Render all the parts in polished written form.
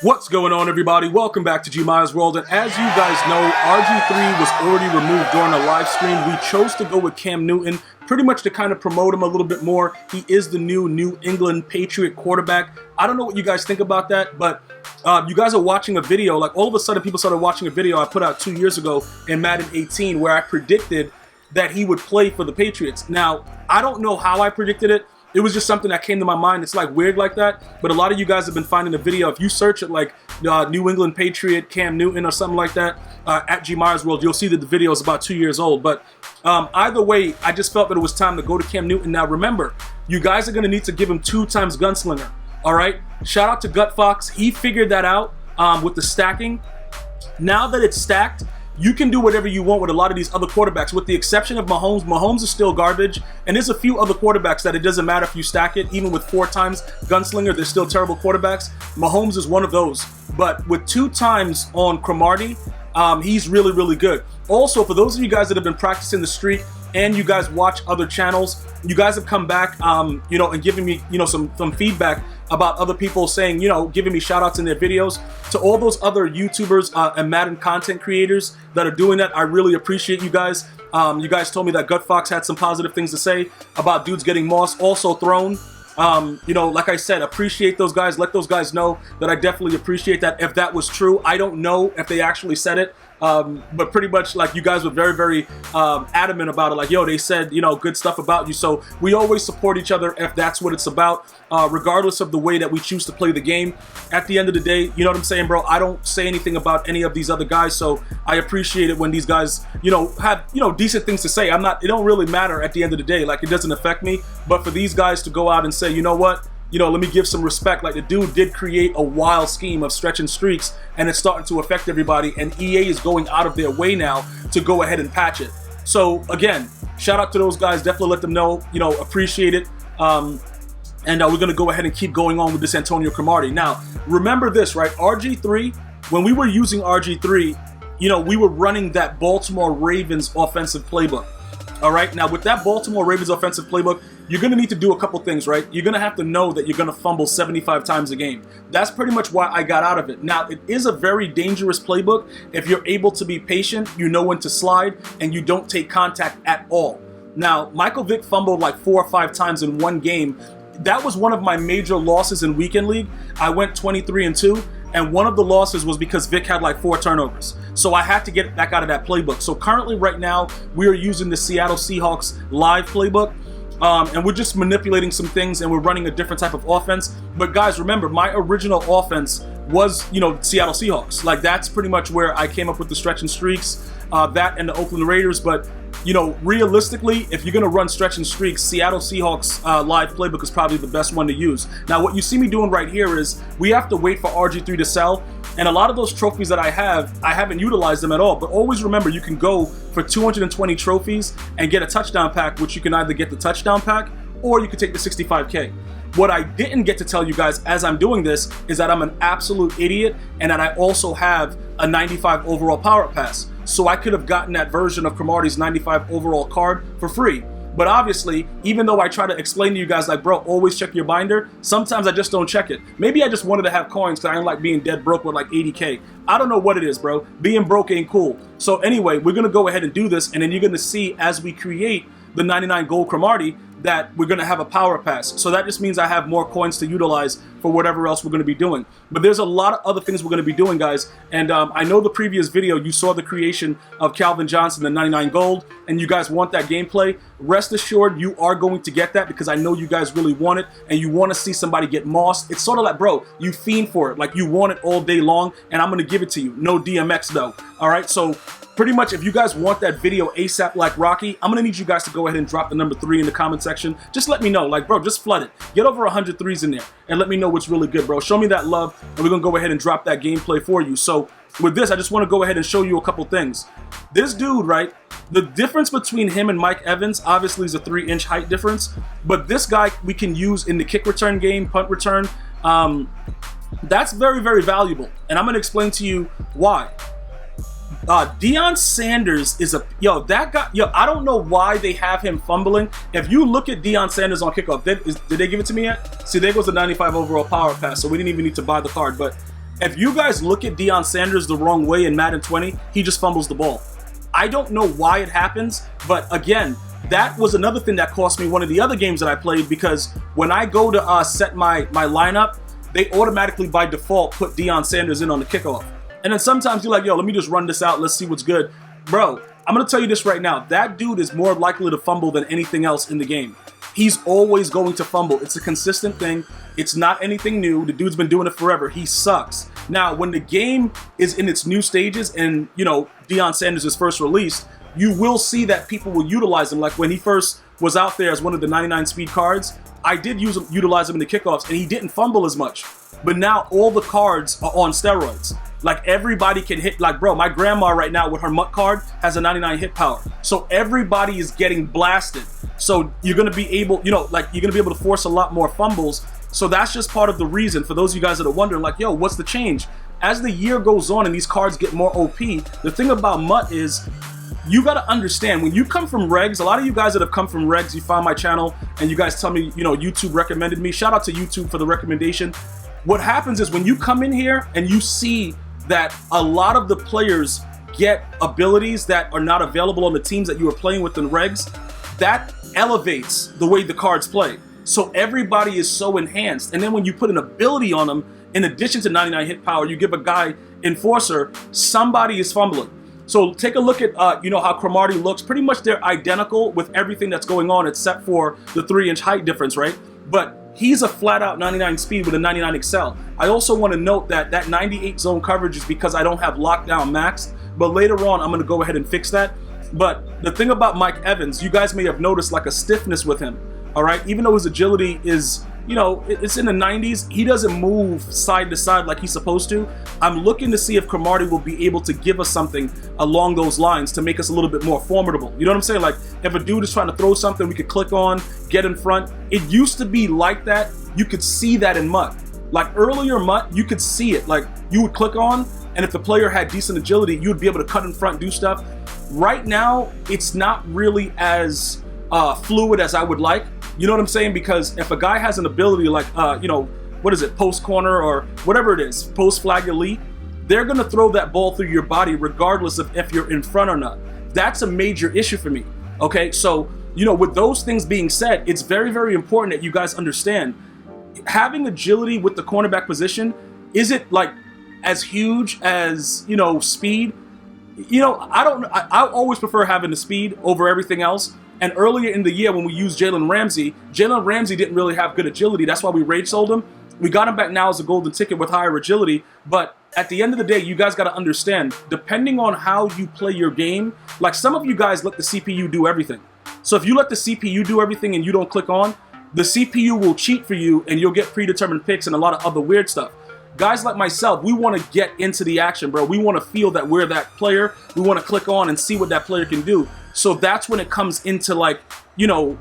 What's going on, everybody? Welcome back to GmiasWorld, and as you guys know, Rgiii was already removed during a live stream. We chose to go with Cam Newton, pretty much to kind of promote him a little bit more. He is the new New England Patriot quarterback. I don't know what you guys think about that, but you guys are watching a video, like all of a sudden people started watching a video I put out 2 years ago in Madden 18 where I predicted that he would play for the Patriots. Now, I don't know how I predicted it. It was just something that came to my mind. It's like weird like that, but a lot of you guys have been finding the video. If you search it like New England Patriot Cam Newton or something like that at GmiasWorld, you'll see that the video is about 2 years old. But either way, I just felt that it was time to go to Cam Newton. Now remember, you guys are going to need to give him 2 times Gunslinger. All right? Shout out to Gut Fox. He figured that out with the stacking. Now that it's stacked, you can do whatever you want with a lot of these other quarterbacks, with the exception of Mahomes. Mahomes is still garbage, and there's a few other quarterbacks that it doesn't matter if you stack it. Even with 4 times Gunslinger, they're still terrible quarterbacks. Mahomes is one of those. But with 2 times on Cromartie, he's really, really good. Also, for those of you guys that have been practicing the streak and you guys watch other channels, you guys have come back, you know, and giving me, you know, some feedback about other people saying, you know, giving me shout outs in their videos. To all those other YouTubers and Madden content creators that are doing that, I really appreciate you guys. You guys told me that Gut Fox had some positive things to say about dudes getting moss, also thrown. You know, like I said, appreciate those guys. Let those guys know that I definitely appreciate that. If that was true, I don't know if they actually said it. But pretty much, like, you guys were very, very adamant about it. Like, yo, they said, you know, good stuff about you. So we always support each other if that's what it's about, regardless of the way that we choose to play the game. At the end of the day, you know what I'm saying, bro? I don't say anything about any of these other guys. So I appreciate it when these guys, you know, have, you know, decent things to say. It don't really matter at the end of the day. Like, it doesn't affect me. But for these guys to go out and say, you know what? You know, let me give some respect. Like, the dude did create a wild scheme of stretching streaks, and it's starting to affect everybody, and EA is going out of their way now to go ahead and patch it. So again, shout out to those guys. Definitely let them know, you know, appreciate it. And we're going to go ahead and keep going on with this Antonio Cromartie. Now, remember this, right? Rgiii, when we were using Rgiii, you know, we were running that Baltimore Ravens offensive playbook. All right, now with that Baltimore Ravens offensive playbook, you're going to need to do a couple things, right? You're going to have to know that you're going to fumble 75 times a game. That's pretty much why I got out of it. Now, it is a very dangerous playbook. If you're able to be patient, you know when to slide, and you don't take contact at all. Now, Michael Vick fumbled like 4 or 5 times in one game. That was one of my major losses in Weekend League. I went 23-2. And one of the losses was because Vic had like 4 turnovers. So I had to get back out of that playbook. So currently right now, we are using the Seattle Seahawks live playbook. And we're just manipulating some things, and we're running a different type of offense. But guys, remember, my original offense was, you know, Seattle Seahawks. Like, that's pretty much where I came up with the stretch and streaks, that and the Oakland Raiders. But, you know, realistically, if you're going to run stretch and streaks, Seattle Seahawks live playbook is probably the best one to use. Now, what you see me doing right here is we have to wait for Rgiii to sell. And a lot of those trophies that I haven't utilized them at all. But always remember, you can go for 220 trophies and get a touchdown pack, which you can either get the touchdown pack or you can take the 65K. What I didn't get to tell you guys as I'm doing this is that I'm an absolute idiot, and that I also have a 95 overall power pass. So I could have gotten that version of Cromartie's 95 overall card for free. But obviously, even though I try to explain to you guys, like, bro, always check your binder, sometimes I just don't check it. Maybe I just wanted to have coins because I don't like being dead broke with like 80K. I don't know what it is, bro. Being broke ain't cool. So anyway, we're going to go ahead and do this, and then you're going to see as we create the 99 gold Cromartie that we're going to have a power pass. So that just means I have more coins to utilize for whatever else we're going to be doing. But there's a lot of other things we're going to be doing, guys. And I know the previous video, you saw the creation of Calvin Johnson, the 99 gold, and you guys want that gameplay. Rest assured, you are going to get that because I know you guys really want it, and you want to see somebody get mossed. It's sort of like, bro, you fiend for it. Like, you want it all day long, and I'm going to give it to you. No DMX, though. All right, so pretty much, if you guys want that video ASAP like Rocky, I'm going to need you guys to go ahead and drop the number 3 in the comment section. Just let me know. Like, bro, just flood it. Get over 100 threes in there and let me know what's really good, bro. Show me that love, and we're going to go ahead and drop that gameplay for you. So with this, I just want to go ahead and show you a couple things. This dude, right, the difference between him and Mike Evans obviously is a 3-inch height difference, but this guy we can use in the kick return game, punt return. That's very, very valuable, and I'm going to explain to you why. Deion Sanders is that guy, I don't know why they have him fumbling. If you look at Deion Sanders on kickoff, did they give it to me yet? See, there goes the 95 overall power pass, so we didn't even need to buy the card. But If you guys look at Deion Sanders the wrong way in Madden 20, he just fumbles the ball. I don't know why it happens, but again, that was another thing that cost me one of the other games that I played, because when I go to set my lineup, they automatically by default put Deion Sanders in on the kickoff. And then sometimes you're like, yo, let me just run this out, let's see what's good. Bro, I'm going to tell you this right now. That dude is more likely to fumble than anything else in the game. He's always going to fumble. It's a consistent thing. It's not anything new. The dude's been doing it forever. He sucks. Now, when the game is in its new stages and, you know, Deion Sanders is first released, you will see that people will utilize him. Like when he first was out there as one of the 99 speed cards, I did utilize him in the kickoffs, and he didn't fumble as much. But now all the cards are on steroids. Like everybody can hit, like bro, my grandma right now with her MUT card has a 99 hit power. So everybody is getting blasted. So you're gonna be able, you know, like you're gonna be able to force a lot more fumbles. So that's just part of the reason for those of you guys that are wondering, like, yo, what's the change? As the year goes on and these cards get more OP, the thing about MUT is you got to understand, when you come from regs, a lot of you guys that have come from regs, you found my channel and you guys tell me, you know, YouTube recommended me. Shout out to YouTube for the recommendation. What happens is when you come in here and you see that a lot of the players get abilities that are not available on the teams that you are playing with in regs, that elevates the way the cards play. So everybody is so enhanced. And then when you put an ability on them, in addition to 99 hit power, you give a guy Enforcer, somebody is fumbling. So take a look at, you know, how Cromartie looks. Pretty much they're identical with everything that's going on except for the 3-inch height difference, right? But he's a flat-out 99 speed with a 99 Excel. I also want to note that that 98 zone coverage is because I don't have lockdown maxed, but later on I'm going to go ahead and fix that. But the thing about Mike Evans, you guys may have noticed like a stiffness with him, all right? Even though his agility is, you know, it's in the 90s, he doesn't move side to side like he's supposed to. I'm looking to see if Cromartie will be able to give us something along those lines to make us a little bit more formidable. You know what I'm saying? Like if a dude is trying to throw something, we could click on, get in front. It used to be like that. You could see that in MUT. Like earlier MUT, you could see it. Like you would click on, and if the player had decent agility, you would be able to cut in front, do stuff. Right now, it's not really as fluid as I would like. You know what I'm saying? Because if a guy has an ability like, you know, what is it, post corner or whatever it is, post flag elite, they're going to throw that ball through your body regardless of if you're in front or not. That's a major issue for me. Okay, so, you know, with those things being said, it's very, very important that you guys understand having agility with the cornerback position. Is it like as huge as, you know, speed? You know, I always prefer having the speed over everything else. And earlier in the year when we used Jalen Ramsey didn't really have good agility. That's why we rage sold him. We got him back now as a golden ticket with higher agility. But at the end of the day, you guys got to understand, depending on how you play your game, like some of you guys let the CPU do everything. So if you let the CPU do everything and you don't click on, the CPU will cheat for you and you'll get predetermined picks and a lot of other weird stuff. Guys like myself, we want to get into the action, bro. We want to feel that we're that player. We want to click on and see what that player can do. So that's when it comes into like, you know,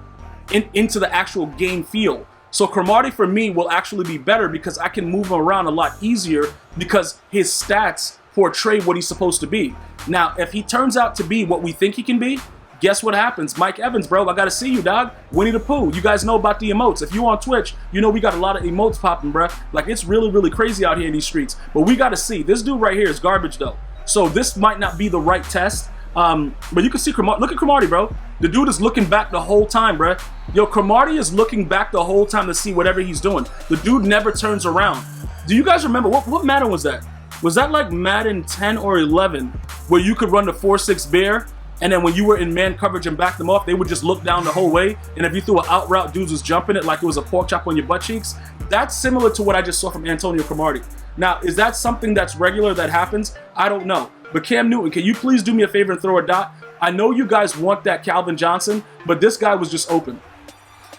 into the actual game feel. So Cromartie for me will actually be better because I can move him around a lot easier because his stats portray what he's supposed to be. Now, if he turns out to be what we think he can be, guess what happens? Mike Evans, bro, I got to see you, dog. Winnie the Pooh. You guys know about the emotes. If you on Twitch, you know we got a lot of emotes popping, bro. Like, it's really, really crazy out here in these streets. But we got to see. This dude right here is garbage, though. So this might not be the right test. But you can see Cromartie. Look at Cromartie, bro. The dude is looking back the whole time, bro. Yo, Cromartie is looking back the whole time to see whatever he's doing. The dude never turns around. Do you guys remember? What Madden was that? Was that like Madden 10 or 11 where you could run the 4-6 bear? And then when you were in man coverage and back them off, they would just look down the whole way. And if you threw an out route, dudes was jumping it like it was a pork chop on your butt cheeks. That's similar to what I just saw from Antonio Cromartie. Now, is that something that's regular that happens? I don't know. But Cam Newton, can you please do me a favor and throw a dot? I know you guys want that Calvin Johnson, but this guy was just open.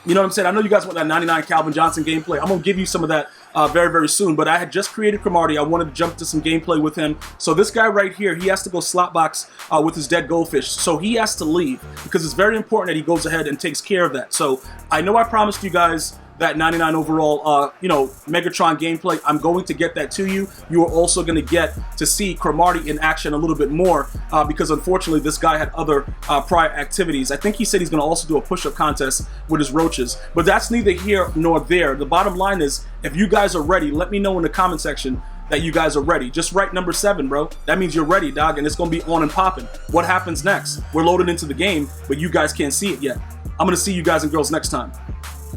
You know what I'm saying? I know you guys want that 99 Calvin Johnson gameplay. I'm going to give you some of that very, very soon. But I had just created Cromartie. I wanted to jump to some gameplay with him. So this guy right here, he has to go slot box with his dead goldfish. So he has to leave because it's very important that he goes ahead and takes care of that. So I know I promised you guys that 99 overall, you know, Megatron gameplay. I'm going to get that to you. You are also going to get to see Cromartie in action a little bit more because unfortunately this guy had other prior activities. I think he said he's going to also do a push-up contest with his roaches, but that's neither here nor there. The bottom line is, if you guys are ready, let me know in the comment section. that you guys are ready. Just write number 7, bro. That means you're ready, dog, and it's gonna be on and popping. What happens next? We're loaded into the game, but you guys can't see it yet. I'm gonna see you guys and girls next time.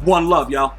One love, y'all.